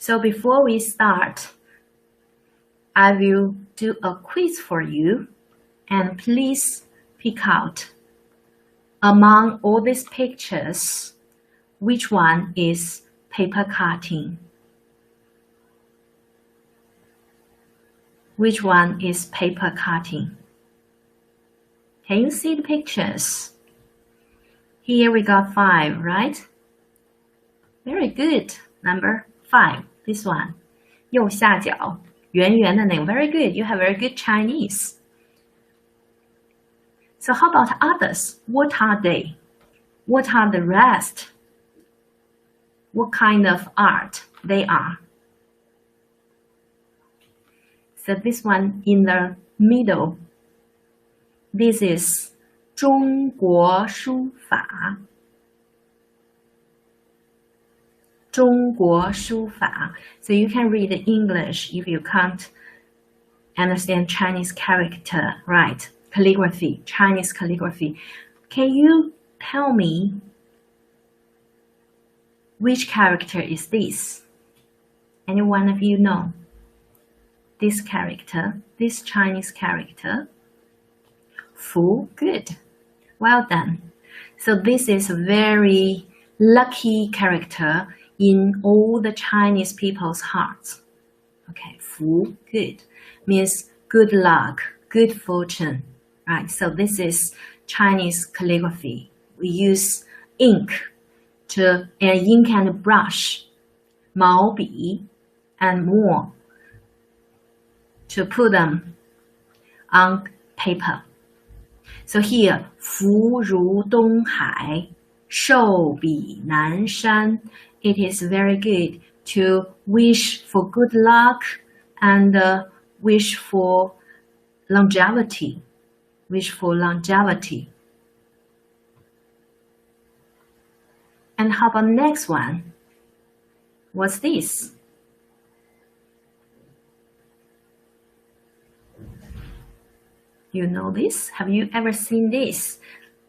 So before we start, I will do a quiz for you, and please pick out among all these pictures, which one is paper cutting? Which one is paper cutting? Can you see the pictures? Here we got 5, right? Very good. Number 5, this one. 右下角圆圆的那个 Very good. You have very good Chinese. So how about others? What are they? What are the rest? What kind of art they are? So this one in the middle, this is 中国书法。中国书法. So you can read English if you can't understand Chinese character, right? Calligraphy, Chinese calligraphy. Can you tell me which character is this? Any one of you know? This character, this Chinese character. Fu, good. Well done. So this is a very lucky character in all the Chinese people's hearts. Okay, Fu, good. Means good luck, good fortune. Right, so this is Chinese calligraphy. We use ink and brush, 毛笔 and more to put them on paper. So here, 福如东海，寿比南山. It is very good to wish for good luck and wish for longevity. Wish for longevity. And how about next one? What's this? You know this? Have you ever seen this?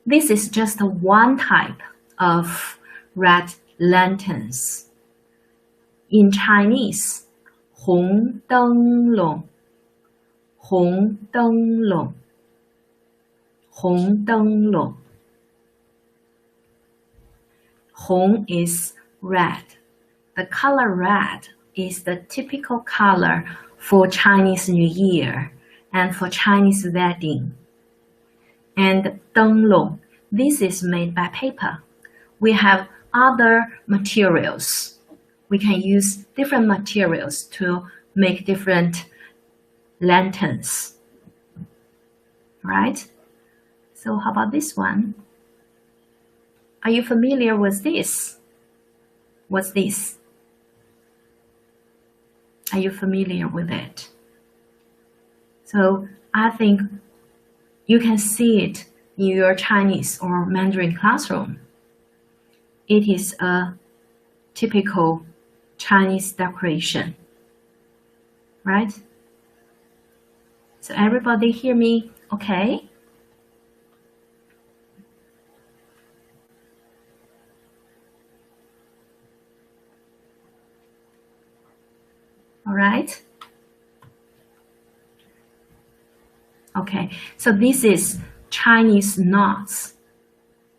This is just one type of red lanterns. In Chinese, 红灯笼, 红灯笼, 红灯笼. 红 is red. The color red is the typical color for Chinese New Year and for Chinese wedding. And 灯笼, this is made by paper. We have other materials. We can use different materials to make different lanterns. Right? So how about this one? Are you familiar with this? What's this? Are you familiar with it? So I think you can see it in your Chinese or Mandarin classroom. It is a typical Chinese decoration, right? So everybody hear me, okay? All right. Okay, so this is Chinese knots.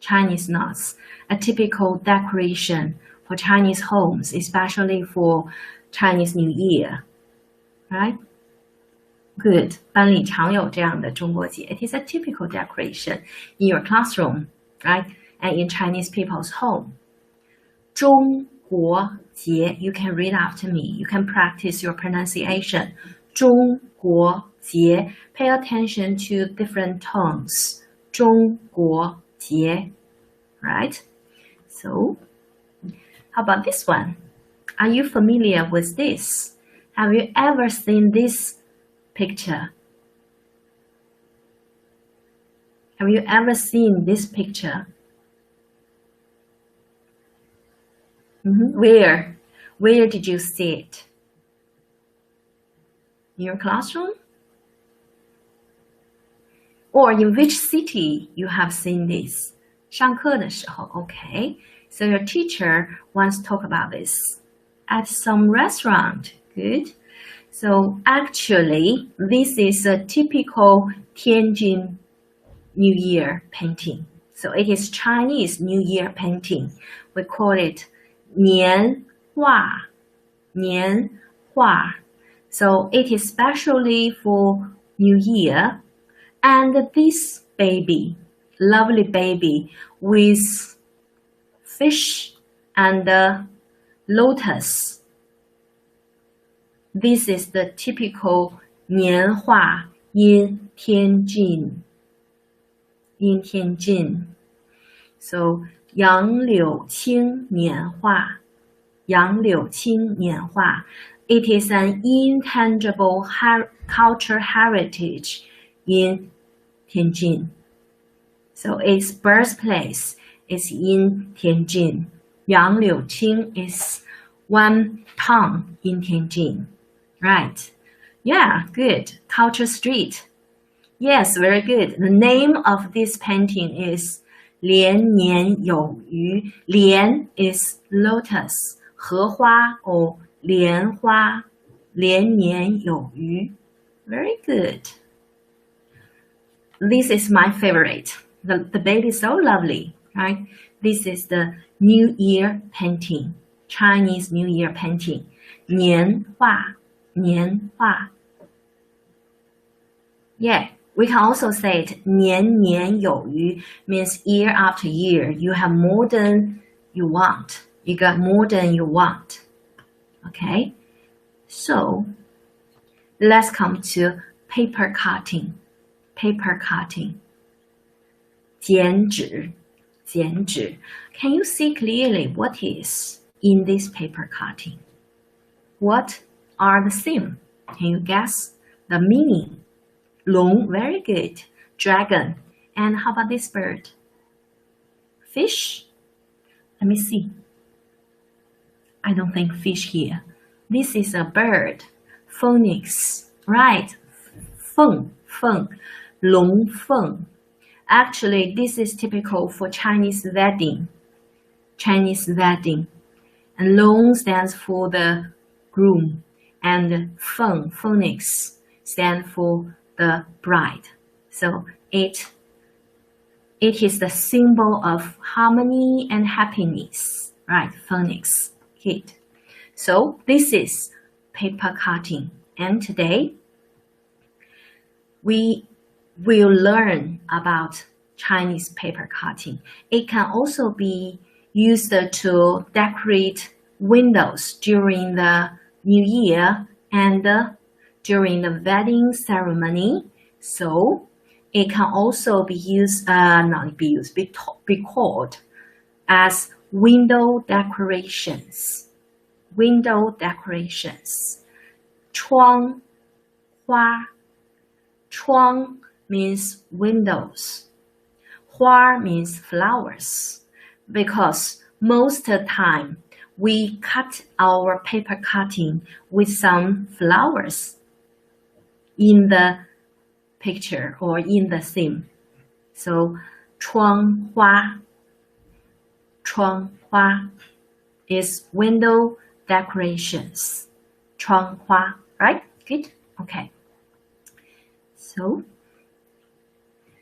Chinese knots, a typical decoration for Chinese homes, especially for Chinese New Year. Right? Good. 班里常有这样的中国结. It is a typical decoration in your classroom, right? And in Chinese people's home. 中国结, you can read after me. You can practice your pronunciation. 中国结. Pay attention to different tones. 中国结. Right? So, how about this one? Are you familiar with this? Have you ever seen this picture? Have you ever seen this picture? Where? Where did you see it? In your classroom? Or in which city you have seen this? 上课的时候, okay. So your teacher wants to talk about this at some restaurant. Good. So actually, this is a typical Tianjin New Year painting. So it is Chinese New Year painting. We call it 年画. 年画. So it is specially for New Year. And this baby, lovely baby with fish and lotus. This is the typical 年画 in Tianjin. In Tianjin. So 杨柳青年画. 杨柳青年画. It is an intangible cultural heritage in Tianjin. So its birthplace is in Tianjin. 杨柳青 is one town in Tianjin. Right. Yeah, good. Culture Street. Yes, very good. The name of this painting is 连年有余. 莲 is lotus. 荷花 or 莲花. 连年有余. Very good. This is my favorite. The baby is so lovely, right? This is the New Year painting. Chinese New Year painting. 年画. 年画. Yeah, we can also say it 年年有余 means year after year. You have more than you want. You got more than you want. Okay? So, let's come to paper cutting. Paper cutting. 剪纸. 剪纸. Can you see clearly what is in this paper cutting? What are the theme? Can you guess the meaning? 龙, very good. Dragon. And how about this bird? Fish? Let me see. I don't think fish here. This is a bird. Phoenix. Right. 凤, 凤. 龙凤. Actually, this is typical for Chinese wedding. Chinese wedding. And long stands for the groom. And feng, phoenix, stand for the bride. So it is the symbol of harmony and happiness. Right, phoenix, kid. So this is paper cutting. And today, we will learn about Chinese paper cutting. It can also be used to decorate windows during the New Year and during the wedding ceremony. So it can also be used, be called as window decorations. Window decorations. 窗花. 窗 means windows. 花 means flowers. Because most of the time, we cut our paper cutting with some flowers in the picture or in the theme. So, 窗花. 窗花 is window decorations. 窗花, right? Good? Okay. So,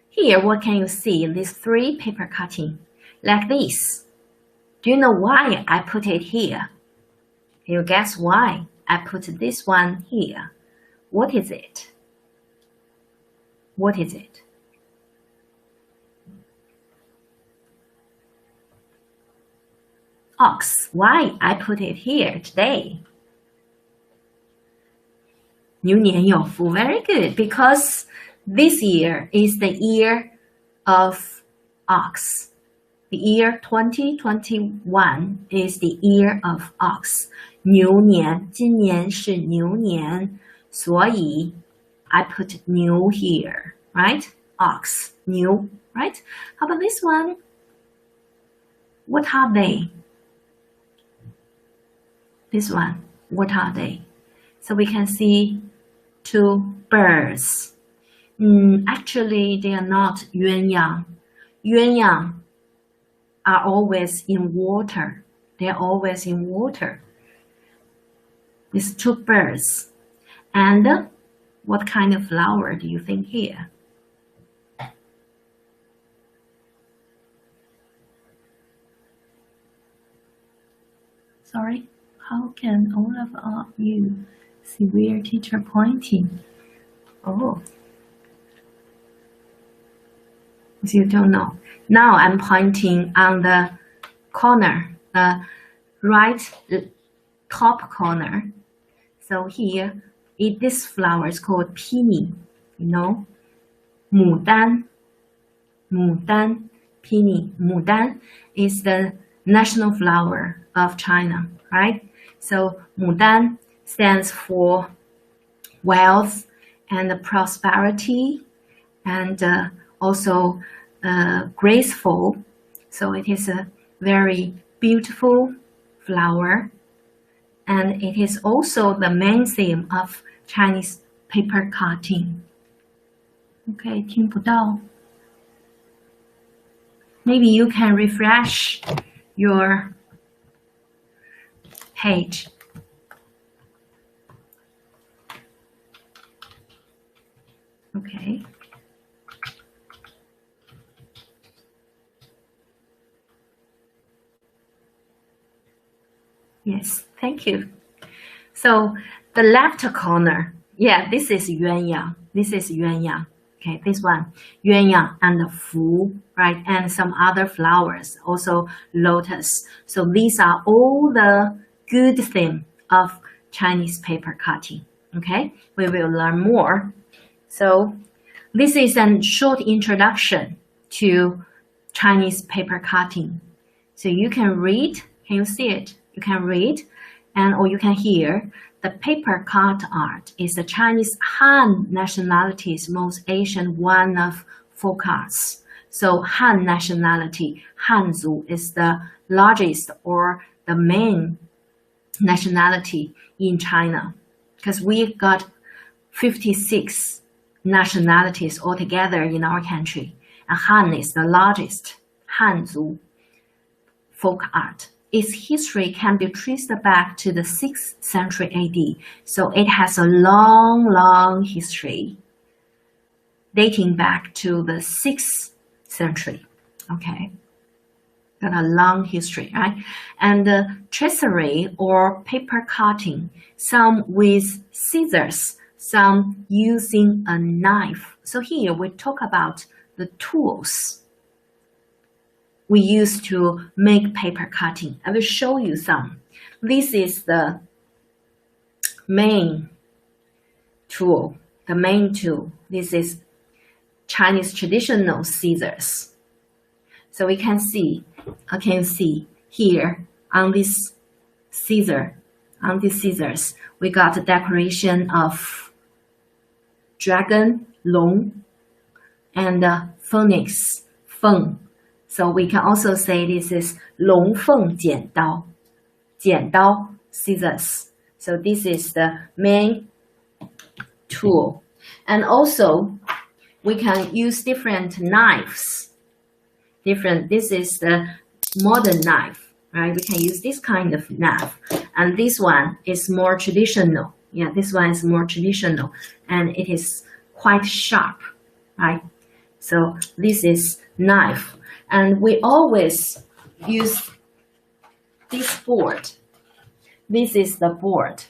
here what can you see in these three paper cutting? Like this. Do you know why I put it here? Can you guess why I put this one here? What is it? What is it? Ox. Why I put it here today? 牛年有福. Very good. Because this year is the year of ox. The year 2021 is the year of ox. 牛年, 今年是牛年, 所以 I put 牛 here, right? Ox, 牛, right? How about this one? What are they? This one, what are they? So we can see two birds. Actually, they are not 鸳鸯. 鸳鸯are always in water. They are always in water. with 2 birds. And what kind of flower do you think here? Sorry, how can all of you see where teacher pointing? Oh, you don't know. Now I'm pointing on the corner, the right top corner. So here, this flower is called peony, you know, 牡丹, 牡丹, peony. 牡丹 is the national flower of China, right? So 牡丹 stands for wealth and prosperity, and also graceful. So it is a very beautiful flower, and it is also the main theme of Chinese paper cutting. Okay, 听不到. Maybe you can refresh your page. Okay. Yes, thank you. So the left corner, yeah, this is yuanyang. This is yuanyang. Okay, this one, yuanyang and fu, right? And some other flowers, also lotus. So these are all the good theme of Chinese paper cutting. Okay, we will learn more. So this is a short introduction to Chinese paper cutting. So you can read, can you see it? You can read or you can hear. The paper cut art is the Chinese Han nationality's most ancient one of folk arts. So Han nationality, Hanzu, is the largest or the main nationality in China, because we got 56 nationalities altogether in our country, and Han is the largest. Hanzu folk art. Its history can be traced back to the 6th century AD, so it has a long history dating back to the 6th century. Okay, got a long history, right? And tracery or paper cutting, some with scissors, some using a knife. So here we talk about the tools we use to make paper cutting. I will show you some. This is the main tool, the main tool. This is Chinese traditional scissors. So we can see, here on this scissors, we got a decoration of dragon, 龙, and phoenix, 凤. So we can also say this is 龙凤剪刀, 剪刀 scissors. So this is the main tool. And also we can use different knives. This is the modern knife, right? We can use this kind of knife. And this one is more traditional. Yeah, this one is more traditional and it is quite sharp, right? So this is knife. And we always use this board. This is the board.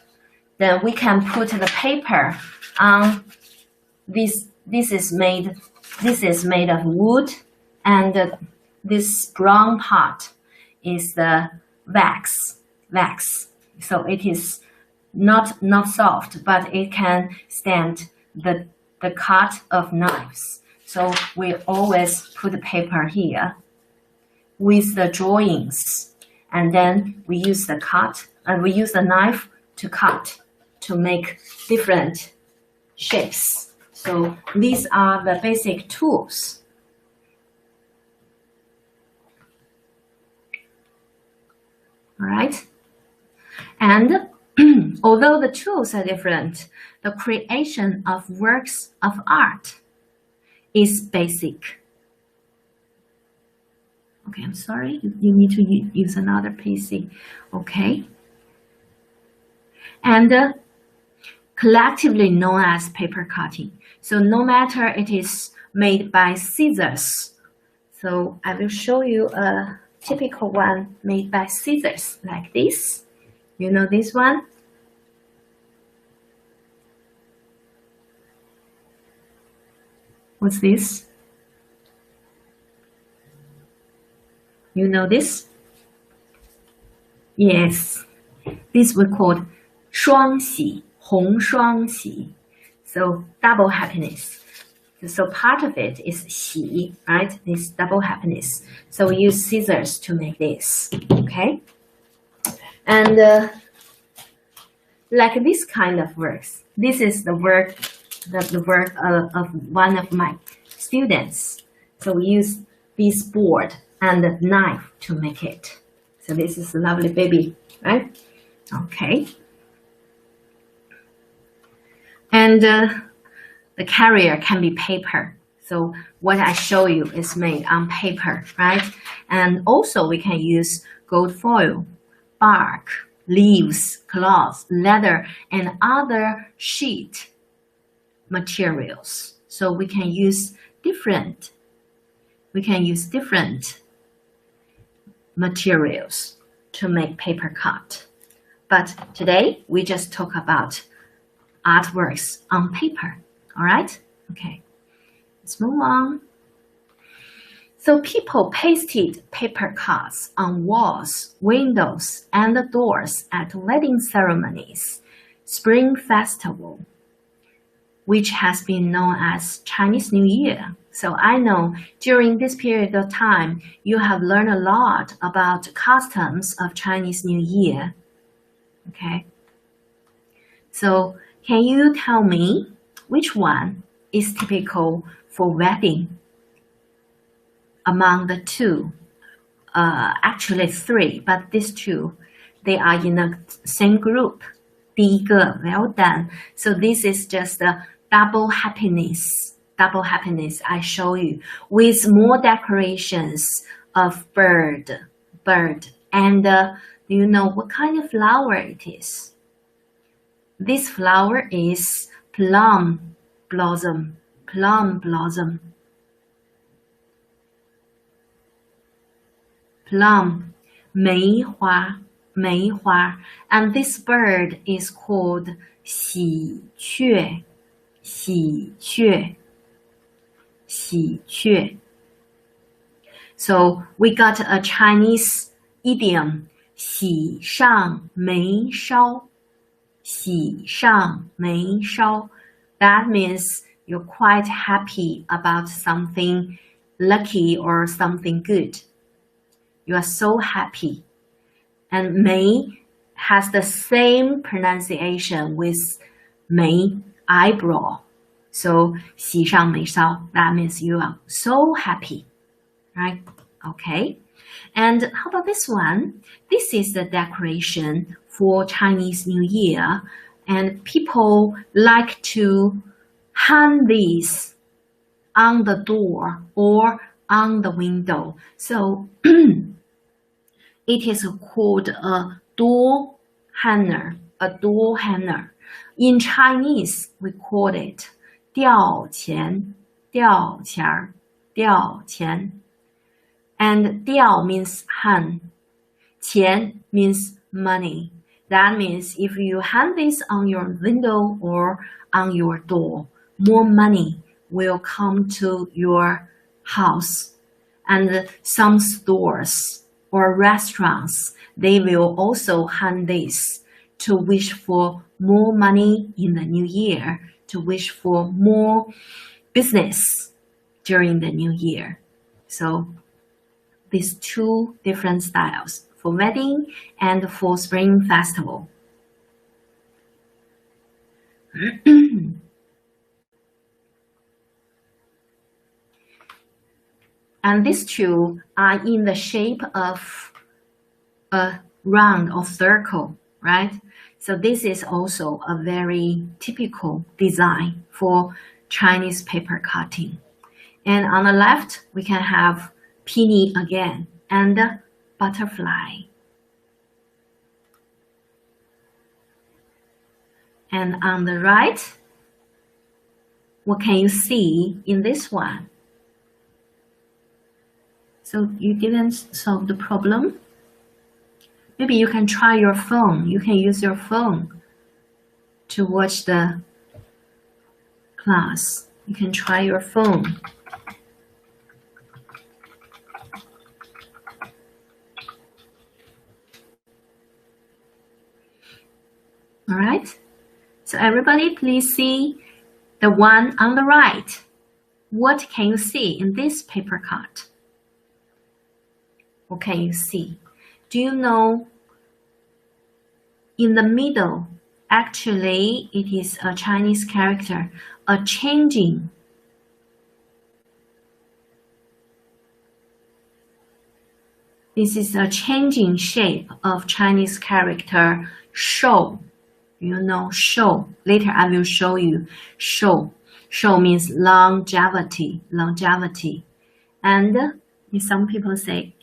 Then we can put the paper on this. This is made of wood, and this brown part is the wax. So it is not soft, but it can stand the cut of knives. So we always put the paper here with the drawings, and then we use the knife to cut to make different shapes. So these are the basic tools. All right. And although the tools are different, the creation of works of art is basic. Okay, I'm sorry, you need to use another PC. Okay. and collectively known as paper cutting. So no matter it is made by scissors. So I will show you a typical one made by scissors like this. You know this one? What's this? You know this? Yes, this we call 双喜, 红双喜. So double happiness. So part of it is 喜, right? This double happiness. So we use scissors to make this, okay? And like this kind of works. This is the work of one of my students. So we use this board and a knife to make it. So this is a lovely baby, right? Okay. And the carrier can be paper. So what I show you is made on paper, right? And also we can use gold foil, bark, leaves, cloth, leather, and other sheet materials. So we can use different materials to make paper cut. But today we just talk about artworks on paper. All right? Okay. Let's move on. So people pasted paper cuts on walls, windows, and doors at wedding ceremonies, Spring Festival, which has been known as Chinese New Year. So I know during this period of time, you have learned a lot about customs of Chinese New Year. Okay. So can you tell me which one is typical for wedding among the two? Actually three, but these two, they are in the same group. 第一个, well done. So this is just a double happiness I show you with more decorations of bird. And do you know what kind of flower it is? This flower is plum blossom. Plum,梅花. And this bird is called 喜鹊. So we got a Chinese idiom, 喜上眉梢. That means you're quite happy about something lucky or something good. You are so happy. And 眉 has the same pronunciation with 眉, eyebrow. So 喜上眉梢, that means you are so happy, right? Okay. And how about this one? This is the decoration for Chinese New Year, and people like to hang these on the door or on the window. So it is called a door hanger. In Chinese, we call it 吊钱. And 吊 means hang. 钱 means money. That means if you hang this on your window or on your door, more money will come to your house. And some stores or restaurants, they will also hang this to wish for more money in the new year, to wish for more business during the new year. So these two different styles for wedding and for Spring Festival. And these two are in the shape of a round or circle, right? So this is also a very typical design for Chinese paper cutting. And on the left, we can have peony again and butterfly. And on the right, what can you see in this one? So you didn't solve the problem? Maybe you can try your phone. You can use your phone to watch the class. You can try your phone. All right. So everybody, please see the one on the right. What can you see in this paper cut? What can you see? Do you know in the middle, actually it is a Chinese character, a changing. This is a changing shape of Chinese character shou. You know shou. Later I will show you shou. Shou means longevity, longevity. And some people say,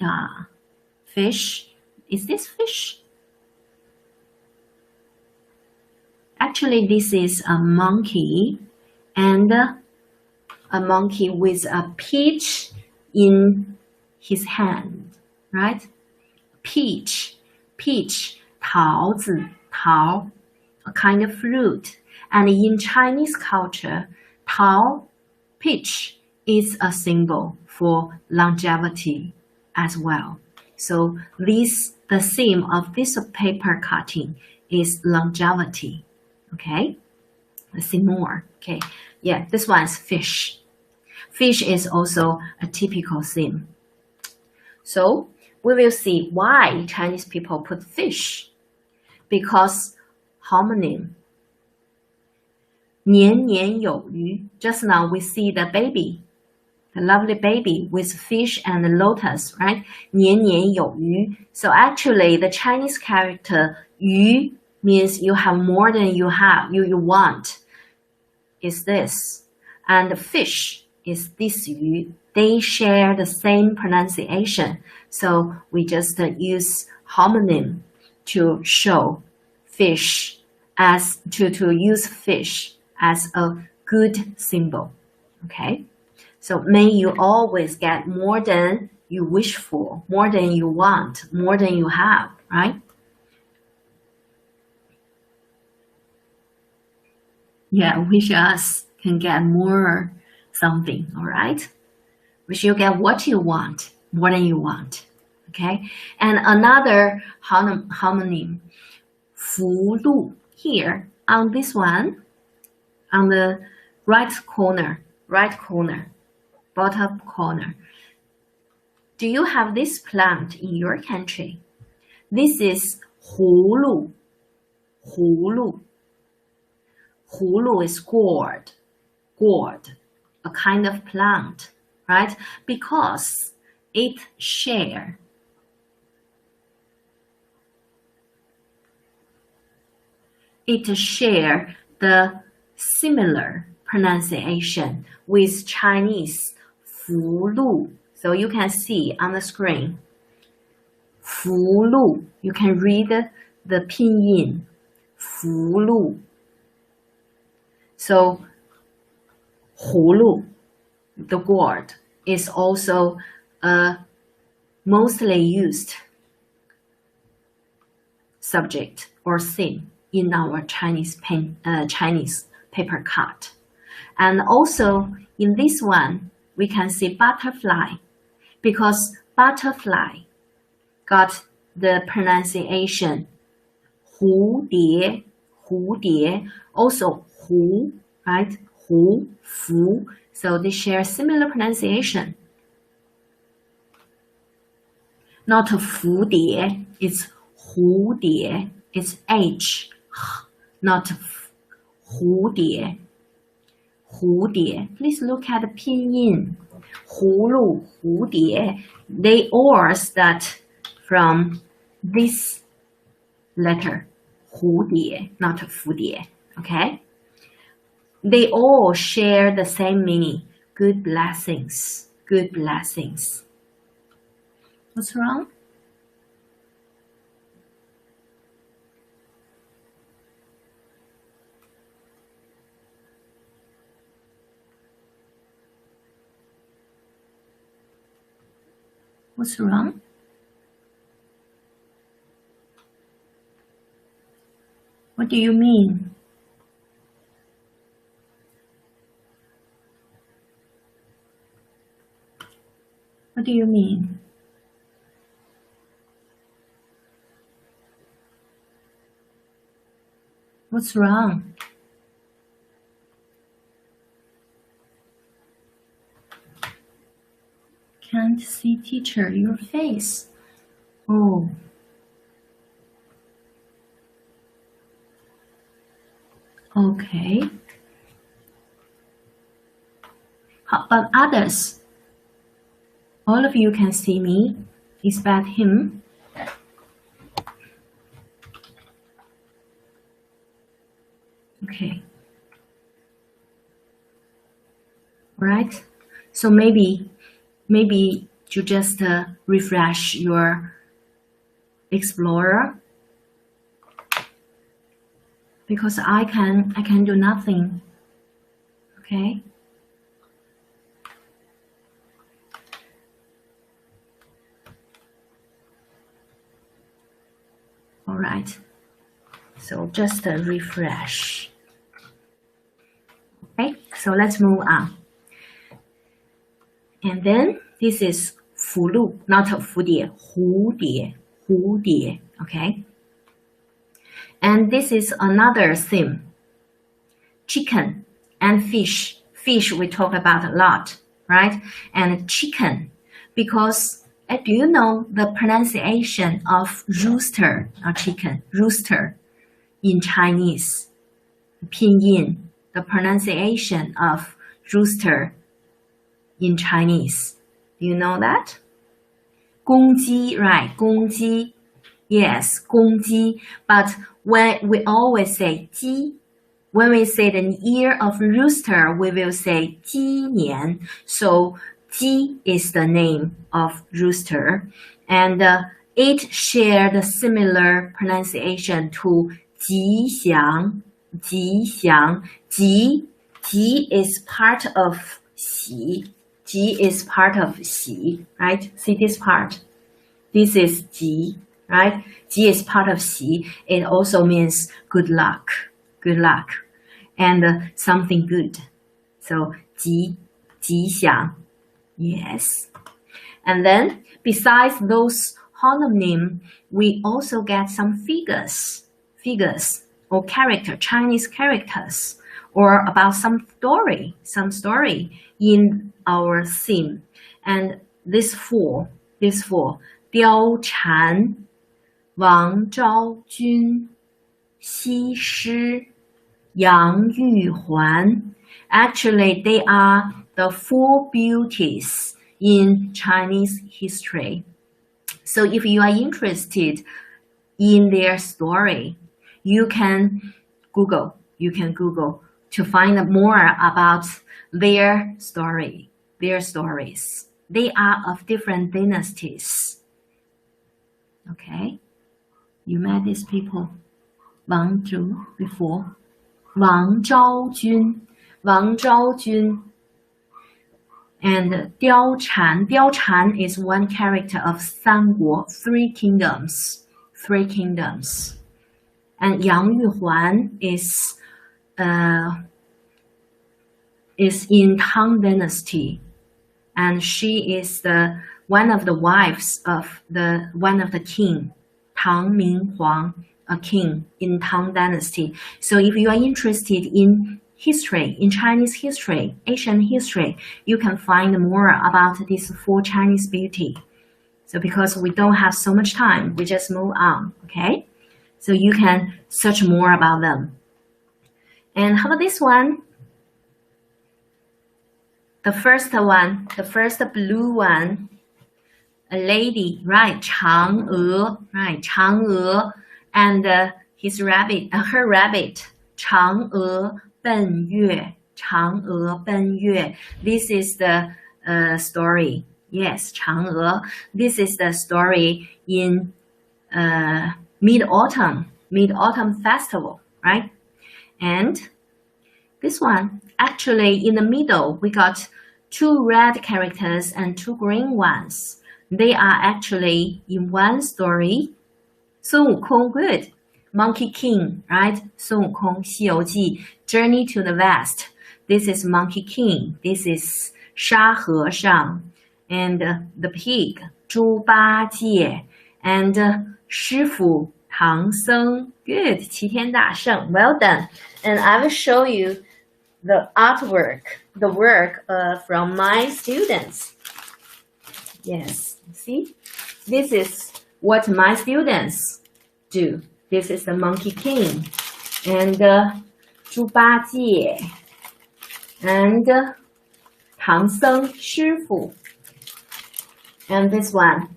fish. Is this fish? Actually, this is a monkey, and a monkey with a peach in his hand, right? Peach, peach, 桃子, 桃, a kind of fruit. And in Chinese culture, 桃, peach, is a symbol for longevity as well. So the theme of this paper cutting is longevity. Okay, let's see more. Okay, yeah, this one's fish. Fish is also a typical theme. So we will see why Chinese people put fish. Because homonym. 年年有余. Just now we see the baby. The lovely baby with fish and lotus, right? 年年有余. So actually the Chinese character 余 means you have more than you have, you want, is this. And fish is this yu. They share the same pronunciation. So we just use homonym to show fish as, to use fish as a good symbol. Okay? So may you always get more than you wish for, more than you want, more than you have, right? Yeah, wish us can get more something, all right? Wish you get what you want, more than you want, okay? And another homonym, 福禄, here on this one, on the right corner, bottom corner. Do you have this plant in your country? This is 葫芦, 葫芦. 葫芦 is gourd, a kind of plant, right? Because it share the similar pronunciation with Chinese 福禄. So you can see on the screen 福禄. You can read the pinyin 福禄. So 葫芦, the gourd, is also a mostly used subject or theme in our Chinese paper cut. And also in this one, we can see butterfly, because butterfly got the pronunciation 蝴蝶, 蝴蝶, also 湖, right? 湖, 福. So they share similar pronunciation. Not 蝴蝶, it's 蝴蝶, it's H, not 蝴蝶. 蝴蝶. Please look at the pinyin. 葫芦, 蝴蝶. They all start from this letter. 蝴蝶, not 蝴蝶. Okay? They all share the same meaning. Good blessings. Good blessings. What's wrong? What's wrong? What do you mean? What do you mean? What's wrong? Can't see, teacher, your face. Oh. Okay. How about others? All of you can see me. Is that him? Okay. All right. So maybe you just refresh your Explorer, because I can do nothing. Okay. All right. So just refresh. Okay. So let's move on. And then this is 福禄, not 蝴蝶, 蝴蝶, 蝴蝶, okay? And this is another theme. Chicken and fish. Fish we talk about a lot, right? And chicken, because do you know the pronunciation of rooster, not chicken, rooster in Chinese? Pinyin, the pronunciation of rooster in Chinese. Do you know that? 公鸡, right? 公鸡. Yes, 公鸡. But when we always say 鸡, when we say the year of rooster, we will say 鸡年. So 鸡 is the name of rooster, and it shared a similar pronunciation to 吉祥. 吉祥. 吉 is part of 喜. Ji is part of Xi, right? See this part? This is Ji, right? Ji is part of Xi. It also means good luck, and something good. So Ji, Jixiang, yes. And then besides those homonym, we also get some figures or Chinese characters, or about some story in our theme. And this four, 貂蝉, 王昭君, 西施, 杨玉环. Actually, they are the four beauties in Chinese history. So if you are interested in their story, you can Google to find more about their stories. They are of different dynasties. Okay, you met these people. Wang Zhu before. Wang Zhaojun. And Diao Chan is one character of Sanguo, three kingdoms. And Yang Yuhuan is in Tang Dynasty, and she is one of the wives of one of the king, Tang Minghuang, a king in Tang Dynasty. So if you are interested in history, in Chinese history, Asian history, you can find more about these four Chinese beauty. So because we don't have so much time, we just move on, okay? So you can search more about them. And how about this one? The first blue one, a lady, right? Chang'e, and his rabbit, her rabbit, Chang'e Ben Yue. This is the story. Yes, Chang'e. This is the story in Mid-Autumn Festival, right? And this one, actually in the middle, we got two red characters and two green ones. They are actually in one story. 孙悟空, good. Monkey King, right? 孙悟空, 西游记, Journey to the West. This is Monkey King. This is 沙和尚 and the pig, 猪八戒 and 师傅唐僧 good, 齐天大圣 well done. And I will show you the artwork, the work from my students. Yes, see? This is what my students do. This is the Monkey King and 猪八戒 and 唐僧师傅 and this one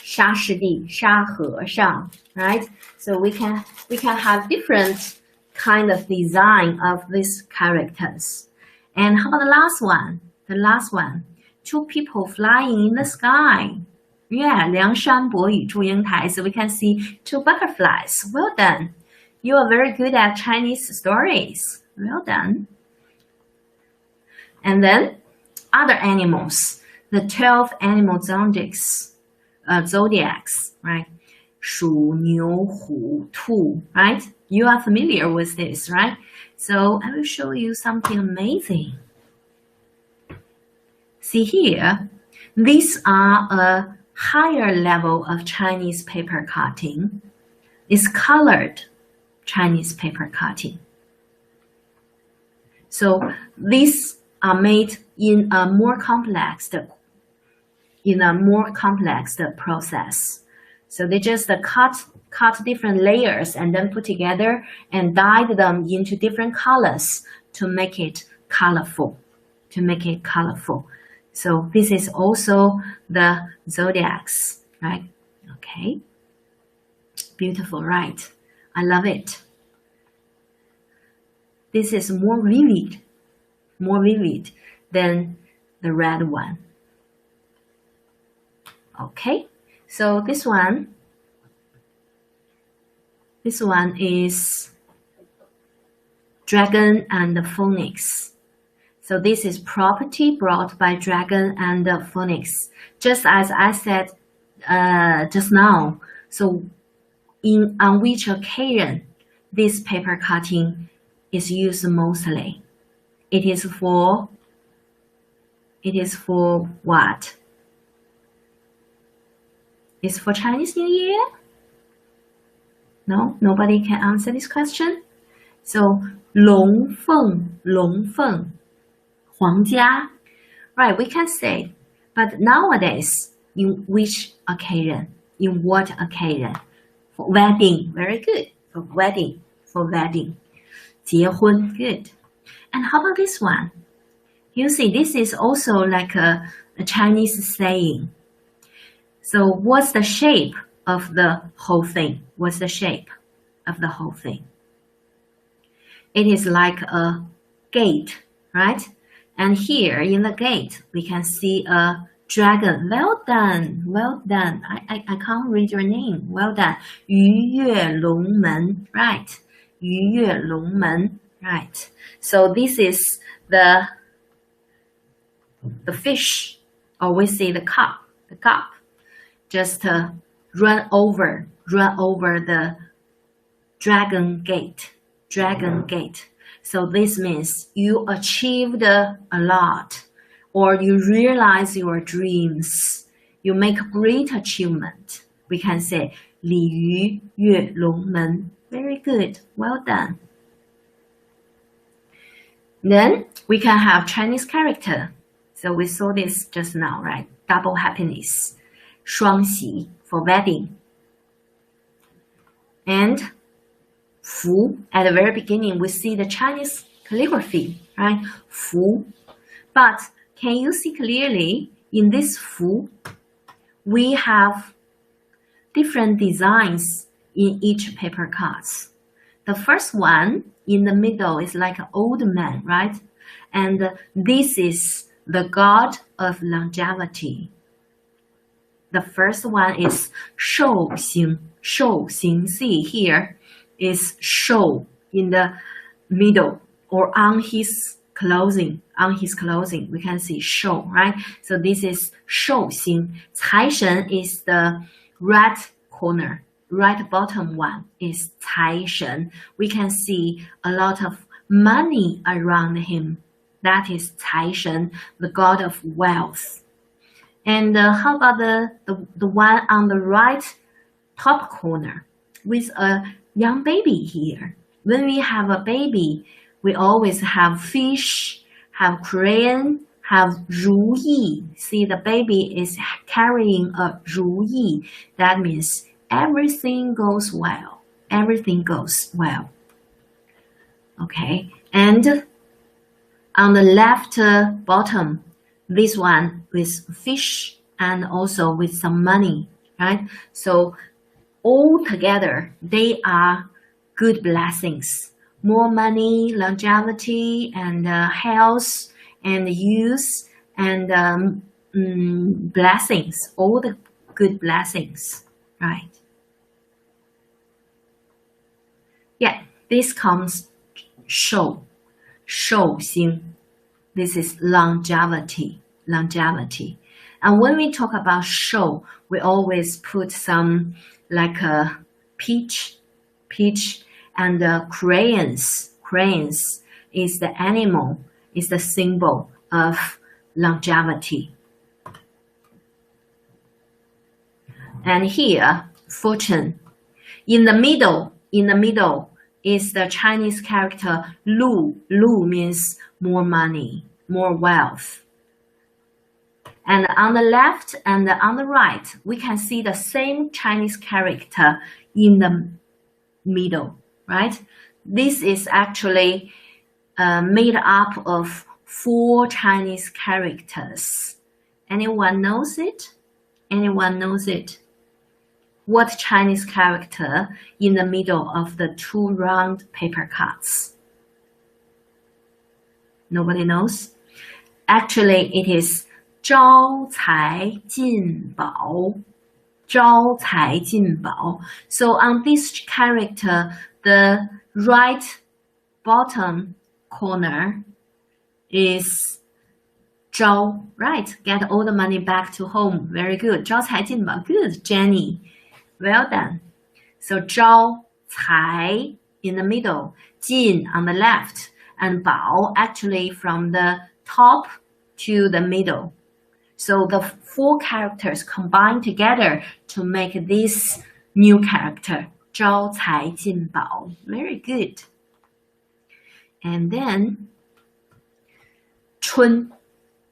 沙师弟沙和尚 right? So we can have different kind of design of these characters. And how about the last one? The last one, two people flying in the sky. Yeah, 梁山伯与祝英台. So we can see two butterflies. Well done. You are very good at Chinese stories. Well done. And then other animals, the 12 animal zodiacs, right? 鼠, 牛, 虎, 兔, right? You are familiar with this, right? So I will show you something amazing. See here, these are a higher level of Chinese paper cutting. It's colored Chinese paper cutting. So these are made in a more complex process. So they just cut different layers and then put together and dyed them into different colors to make it colorful. So this is also the zodiacs, right? Okay. Beautiful, right? I love it. This is more vivid than the red one. Okay, so this one is dragon and the phoenix. So this is property brought by dragon and the phoenix, just as I said just now. So on which occasion this paper cutting is used mostly? It is for what? It's for Chinese New Year? No, nobody can answer this question. So 龙凤 皇家, right? We can say, but nowadays, in which occasion? In what occasion? For wedding, very good. For wedding. 结婚, good. And how about this one? You see, this is also like a Chinese saying. So what's the shape of the whole thing? What's the shape of the whole thing? It is like a gate, right? And here in the gate, we can see a dragon. Well done, well done. I can't read your name. Well done. 鱼跃龙门, right? 鱼跃龙门, right? So this is the fish, or we say the cup. Just run over the dragon gate. So this means you achieved a lot, or you realize your dreams. You make a great achievement. We can say 鲤鱼跃龙门. Very good. Well done. Then we can have Chinese character. So we saw this just now, right? Double happiness. 双喜 for wedding. And 福, at the very beginning, we see the Chinese calligraphy, right? 福. But can you see clearly in this 福, we have different designs in each paper cuts. The first one in the middle is like an old man, right? And this is the god of longevity. The first one is 寿星. See here is 寿 in the middle or on his clothing, on his clothing, we can see 寿, right? So this is 寿星. 财神 is the right corner, right bottom one is 财神. We can see a lot of money around him. That is 财神, the god of wealth. And how about the one on the right top corner with a young baby here? When we have a baby, we always have fish, have crayon, have 如意. See, the baby is carrying a 如意. That means everything goes well. Everything goes well. Okay, and on the left bottom, this one with fish and also with some money, right? So all together, they are good blessings. More money, longevity, and health, and youth, and blessings. All the good blessings, right? Yeah, this comes 寿星. This is longevity. And when we talk about 寿, we always put some like a peach, and crayons. Crayons is the animal, is the symbol of longevity. And here, fortune. In the middle is the Chinese character 禄. 禄 means more money, more wealth. And on the left and on the right, we can see the same Chinese character in the middle, right? This is actually made up of 4 Chinese characters. Anyone knows it? Anyone knows it? What Chinese character in the middle of the 2 round paper cuts? Nobody knows? Actually, it is 招财进宝. 招财进宝. So on this character, the right bottom corner is 招, right? Get all the money back to home. Very good. 招财进宝. Good, Jenny. Well done. So 招财 in the middle, 进 on the left, and 宝 actually from the top to the middle. So the 4 characters combine together to make this new character, 招财进宝. Very good. And then 春.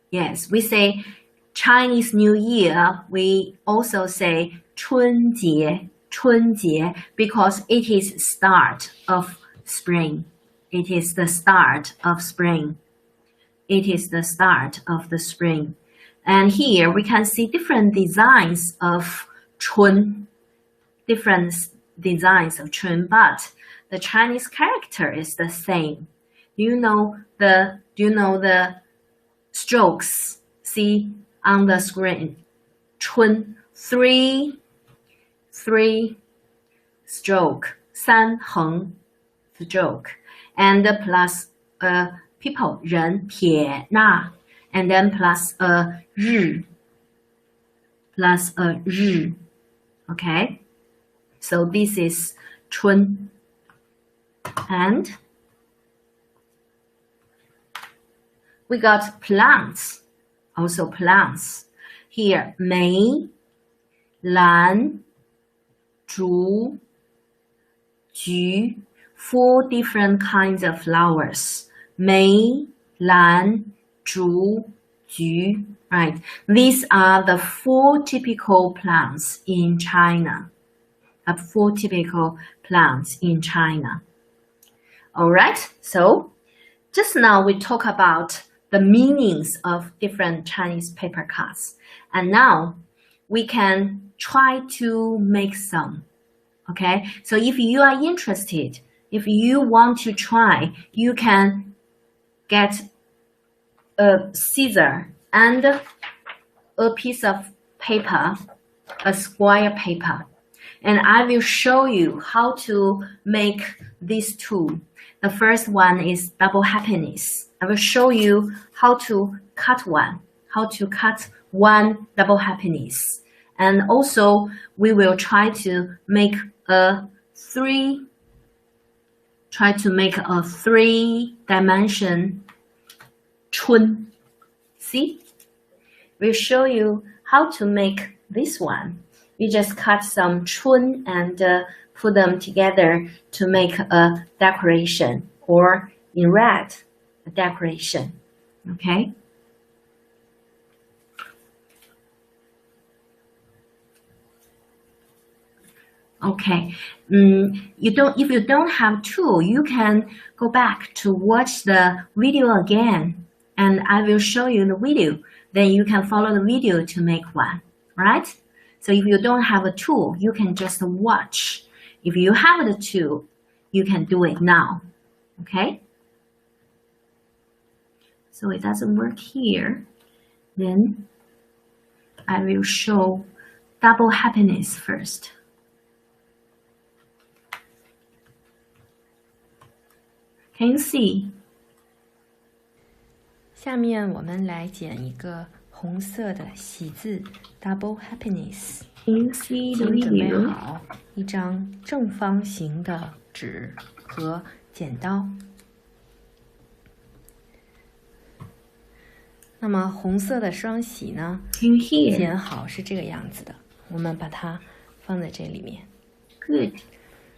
Yes, we say Chinese New Year. We also say 春节, 春节, because it is start of spring. It is the start of spring. It is the start of the spring. And here we can see different designs of 春, different designs of 春, but the Chinese character is the same. Do you know the strokes? See on the screen, 春, 3 stroke, 3横 stroke, and plus people, 人, 撇捺, and then plus a 日, okay? So this is 春. And we got plants, also plants. Here, 梅, 兰, 竹, 菊, 4 different kinds of flowers. 梅, 兰, 竹, 菊, right? These are the 4 typical plants in China. 4 typical plants in China. All right, so just now we talk about the meanings of different Chinese paper cuts. And now we can try to make some, okay? So if you are interested, if you want to try, you can get a scissor and a piece of paper, a square paper. And I will show you how to make these two. The first one is double happiness. I will show you how to cut one double happiness. And also, we will try to make a three-dimension 春. See? We'll show you how to make this one. You just cut some 春 and put them together to make a decoration, or in red, a decoration. Okay? Okay. If you don't have tool, you can go back to watch the video again, and I will show you the video. Then you can follow the video to make one, right? So if you don't have a tool, you can just watch. If you have the tool, you can do it now, okay? So it doesn't work here. Then I will show double happiness first. Can you see? 下面我们来剪一个红色的喜字 double happiness。 Can you see the 请准备 video? 好一张正方形的纸和剪刀。那么红色的双喜呢， Can you hear? 剪好是这个样子的，我们把它放在这里面。 Good.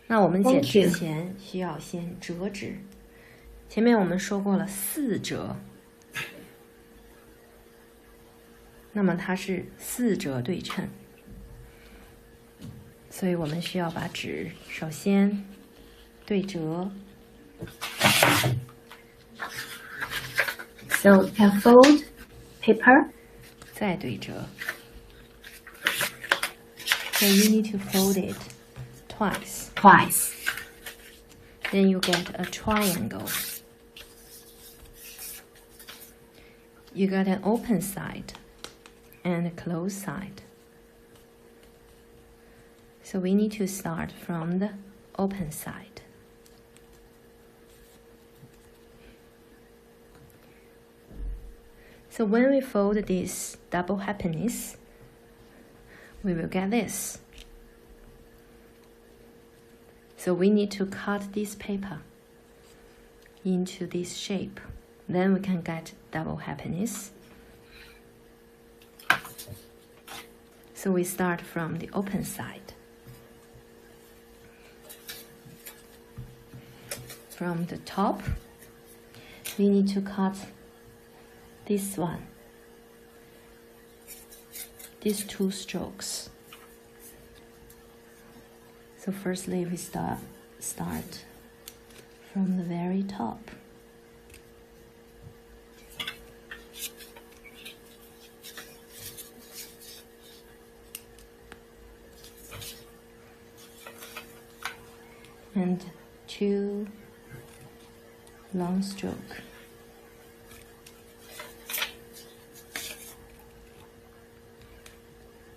那我们剪 Thank you. 之前需要先折纸。前面我们说过了4折，那么它是4折对称，所以我们需要把纸首先对折。 So you can fold paper. 再对折。So you need to fold it twice. Twice. Then you get a triangle. You got an open side and a closed side. So we need to start from the open side. So when we fold this double happiness, we will get this. So we need to cut this paper into this shape. Then we can get double happiness. So we start from the open side. From the top, we need to cut this one, these 2 strokes. So firstly, we start from the very top. And 2 long stroke.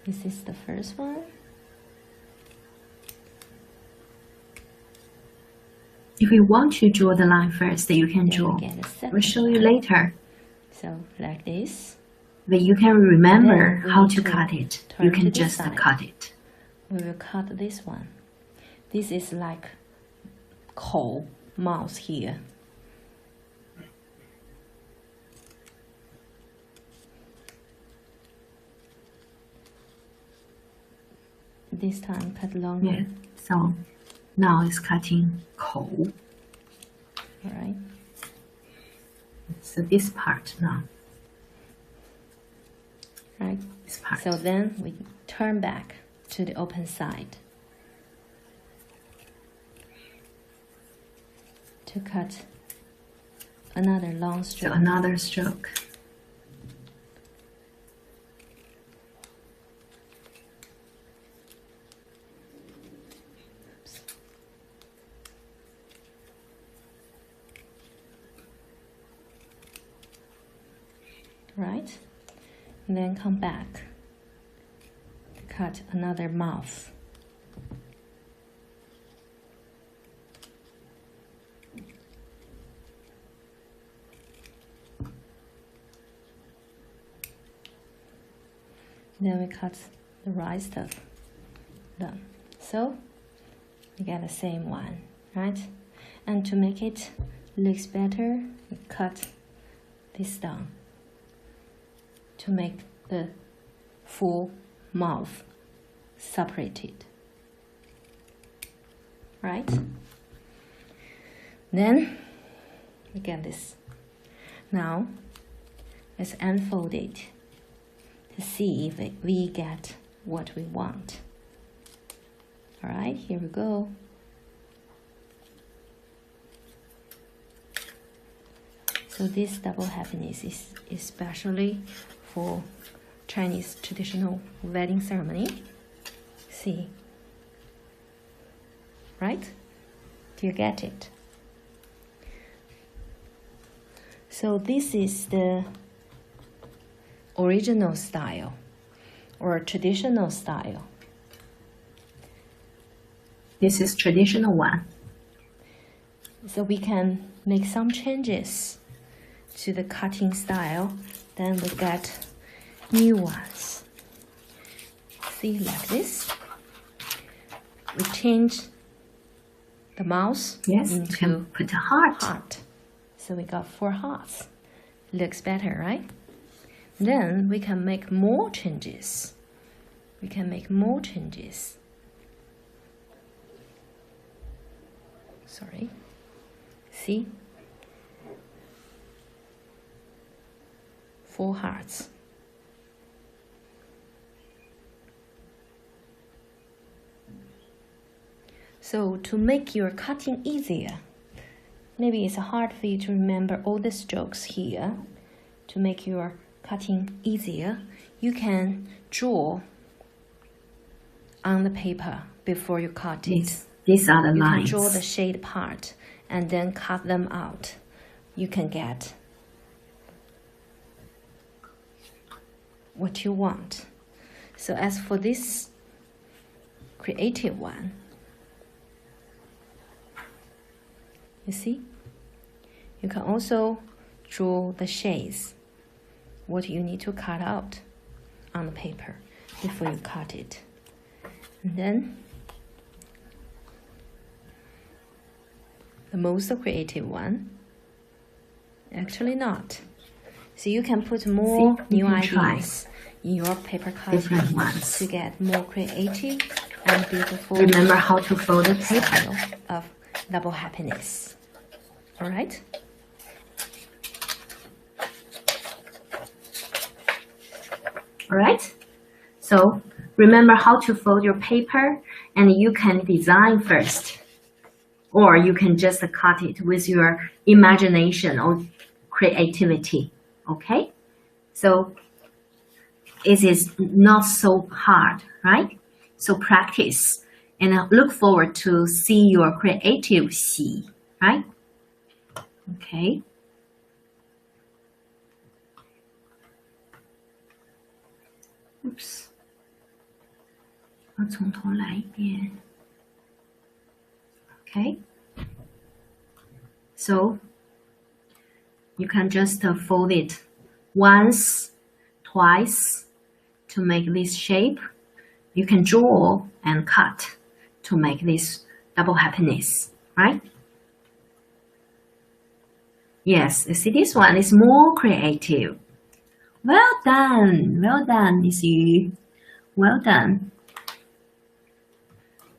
This is the first one. If you want to draw the line first, you can Then draw. we get a second We'll show you one. later. So like this. But you can remember Then we how need to to cut it. turn You to can this just side. cut it. We will cut this one. This is like 口 mouth here. This time cut longer. Yeah. So now it's cutting 口. Alright. So this part now. Right. This part. So then we turn back to the open side to cut another long So stroke. another stroke. Right? And then come back, cut another mouth. Then we cut the rest of them. So we get the same one, right? And to make it looks better, we cut this down to make the full mouth separated, right? Then we get this. Now let's unfold it to see if we get what we want. All right, here we go. So this double happiness is especially for Chinese traditional wedding ceremony. See, right? Do you get it? So this is the original style or traditional style. This is traditional one. So we can make some changes to the cutting style, then we get new ones. See, like this. We change the mouth into you can put a heart. So we got 4 hearts. Looks better, right? Then we can make more changes. Sorry. See? 4 hearts. So to make your cutting easier, maybe it's hard for you to remember all the strokes here. To make your cutting easier, you can draw on the paper before you cut it. These are the lines. You can draw the shade part and then cut them out. You can get what you want. So as for this creative one, you see, you can also draw the shades, what you need to cut out on the paper before you cut it. And then the most creative one, actually not. So you can put more new ideas in your paper cutting to get more creative and beautiful. Remember how to fold the paper of double happiness. All right? All right? So remember how to fold your paper, and you can design first. Or you can just cut it with your imagination or creativity. Okay? So it is not so hard, right? So practice and look forward to see your creative xi, right? Okay. Oops. 我从头来一遍. Okay. So you can just fold it once, twice to make this shape. You can draw and cut to make this double happiness, right? Yes, you see this one is more creative. Well done, Miss Yu. Well done.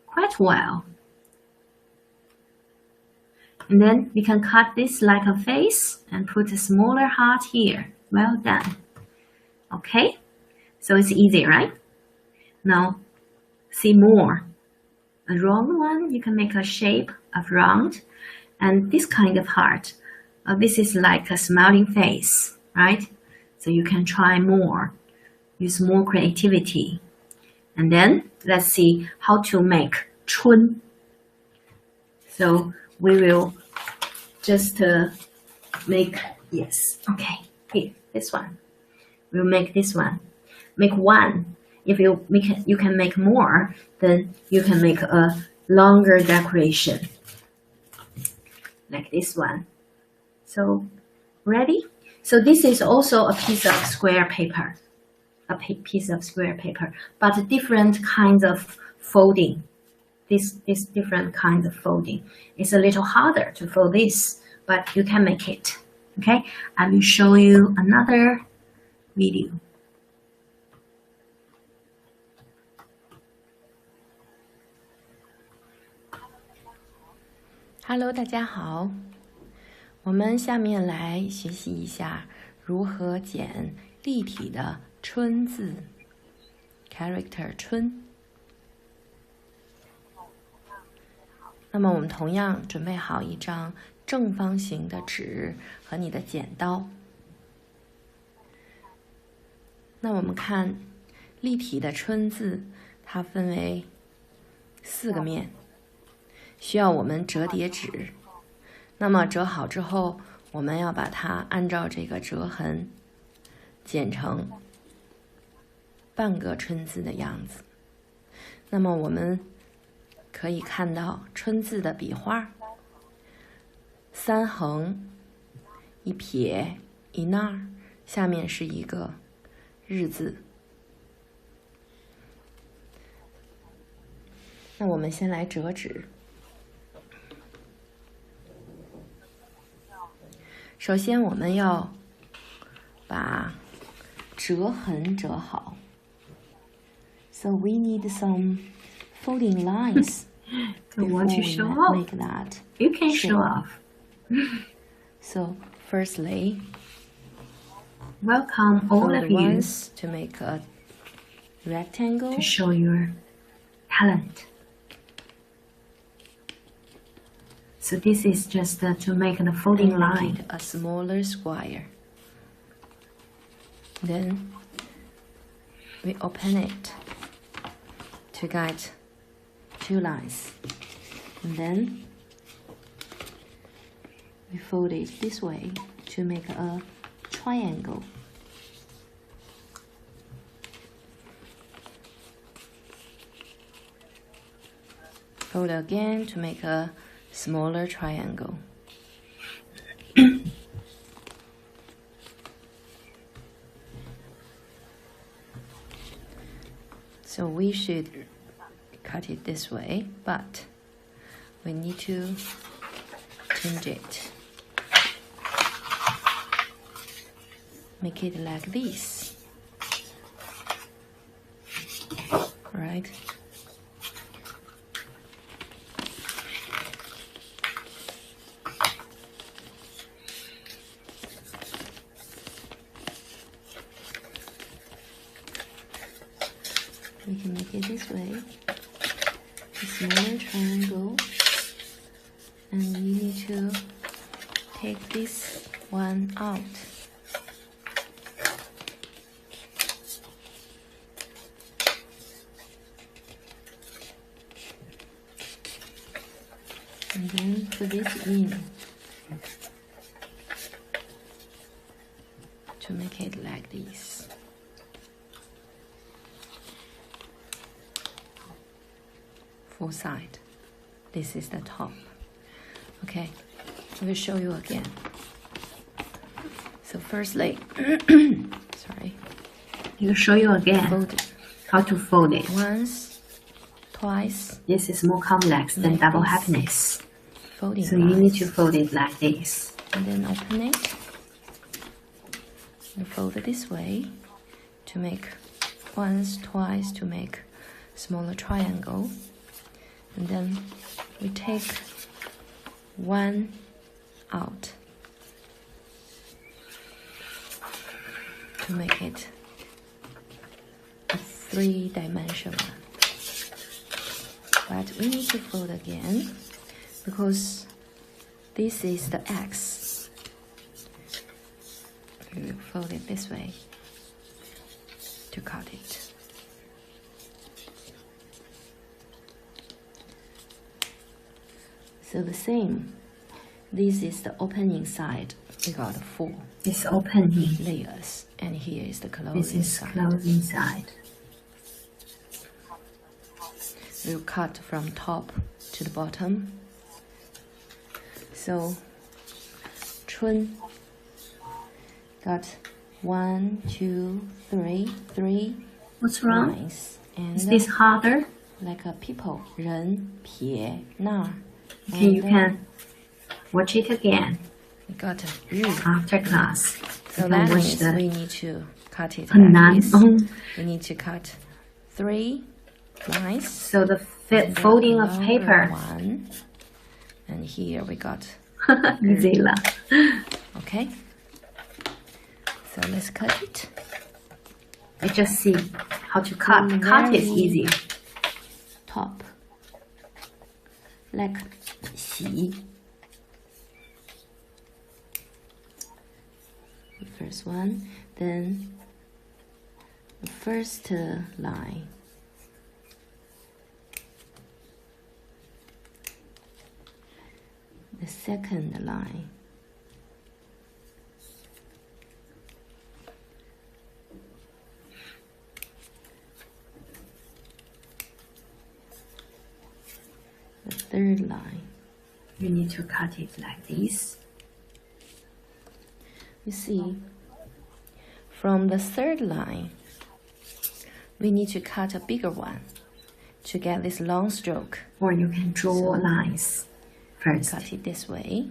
Quite well. And then we can cut this like a face and put a smaller heart here. Well done. Okay, so it's easy, right? Now, see more. A round one, you can make a shape of round. And this kind of heart, this is like a smiling face, right? So you can try more, use more creativity. And then let's see how to make chun. So we will just make, yes, okay, here, this one. We'll make this one. Make one. If you make it, you can make more, then you can make a longer decoration. Like this one. So, ready? So this is also a piece of square paper. a piece of square paper, but different kinds of folding. This different kinds of folding. It's a little harder to fold this, but you can make it. Okay, I will show you another video. Hello， 大家好，我们下面来学习一下如何剪立体的春字 character 春。那么我们同样准备好一张正方形的纸和你的剪刀。那我们看立体的春字，它分为4个面，需要我们折叠纸。那么折好之后，我们要把它按照这个折痕剪成半个春字的样子。那么我们可以看到春字的笔画，3横1撇1捺，下面是一个日字。那我们先来折纸。首先我们要把折痕折好。So we need some folding lines. You want to show off? Make that. You can show off. So firstly, welcome all of you to make a rectangle to show your talent. So this is just to make the folding line. A smaller square. Then we open it to get 2 lines. And then we fold it this way to make a triangle. Fold again to make a smaller triangle. So we should cut it this way, but we need to change it. Make it like this. Right? We can make it this way, a smaller triangle, and we need to take this one out. And then put this in to make it like this. Full side. This is the top. Okay, I will show you again. So firstly, sorry. I'll show you again Fold it. how to fold it. Once, twice. This is more complex than Like double this. happiness. Folding So you need lines. to fold it like this. And then open it. And fold it this way to make once, twice to make smaller triangle. And then we take one out to make it a 3-dimensional. But we need to fold again because this is the X. We will fold it this way to cut it. So the same. This is the opening side. We got 4 It's opening. layers, and here is the closing This is side. closing side. We'll cut from top to the bottom. So, 春 got 1, 2, 3, 3 What's wrong? lines. And Is this harder? like a people, 人撇捺. Okay, you can watch it again We got 日 after class. So You that can watch means the we need to cut it 很 like 难 this. 哦。We need to cut 3 lines. So the and then folding of another paper. one. And here we got Easy 了。 okay. So let's cut it. I just see how to cut. Cut is easy. Top. Like 洗. The first one, then the first line. The second line. The third line. You need to cut it like this. You see, from the third line, we need to cut a bigger one to get this long stroke. Or you can draw lines first. Cut it this way.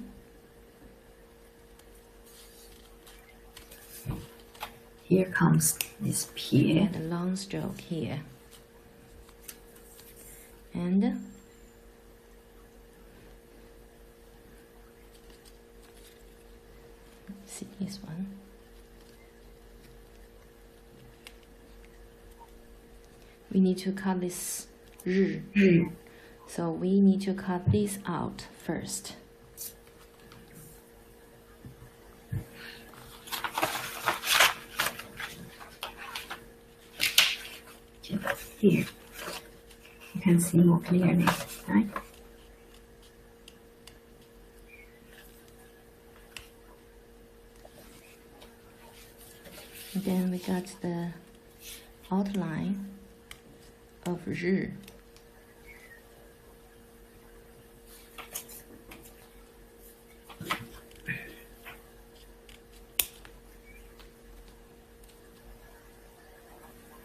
Here comes this P. And a long stroke here. And see this one. We need to cut this 日. So we need to cut this out first. Here. You can see more clearly, right? And then we got the outline of 日.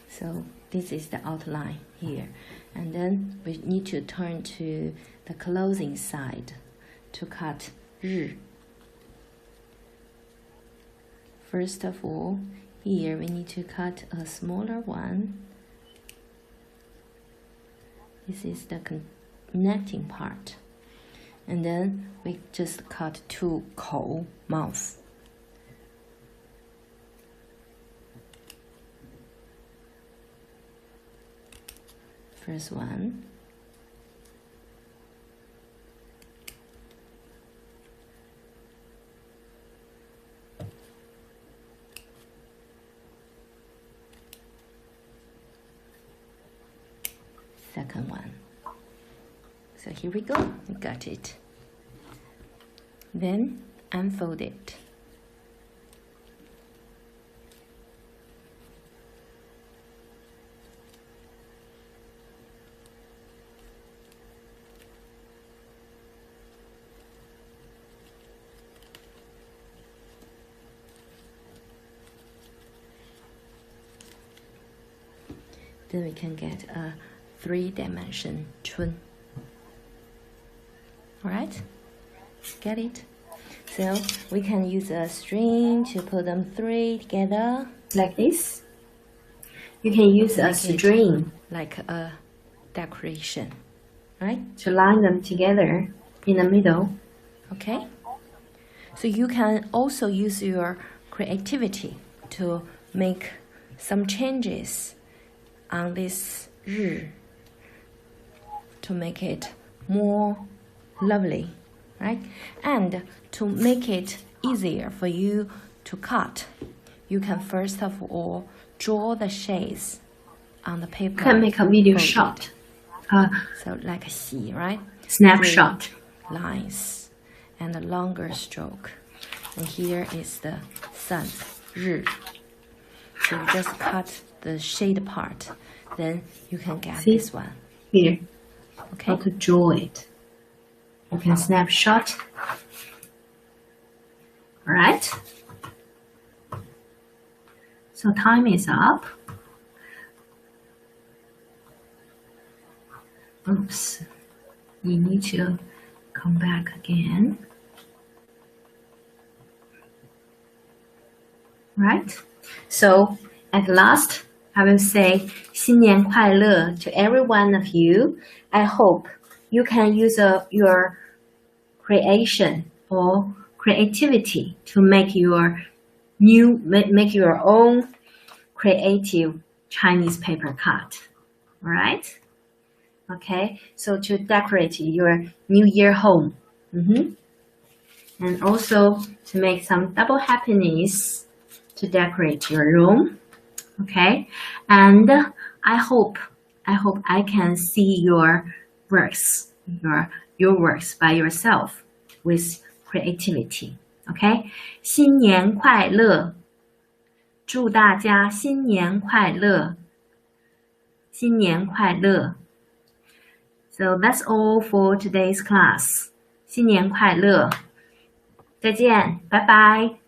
So this is the outline here. And then we need to turn to the closing side to cut 日. First of all, here we need to cut a smaller one. This is the connecting part. And then we just cut 2 口 mouth. First one. Second one. So here we go, we got it. Then unfold it. Then we can get a 3-dimension 春. Alright? Get it? So we can use a string to put them 3 together. Like this. You can use a string like a decoration, right? to line them together in the middle. Okay? So you can also use your creativity to make some changes on this 日 to make it more lovely, right? And to make it easier for you to cut, you can first of all draw the shades on the paper. You can make a video folded. shot. So like a 喜, right? Snapshot. 3 lines and a longer stroke. And here is the sun, 日. So you just cut the shade part, then you can get See? this one. Here. Okay? How to draw it. You can snapshot. Alright? So time is up. Oops. You need to come back again. Right? So at last, I will say 新年快乐 to every one of you. I hope you can use your creation or creativity to make your own creative Chinese paper card. All right? Okay, so to decorate your New Year home. And also to make some double happiness to decorate your room. Okay, and I hope I can see your works, your works by yourself with creativity. Okay, 新年快乐，祝大家新年快乐，新年快乐。So that's all for today's class. 新年快乐，再见，拜拜。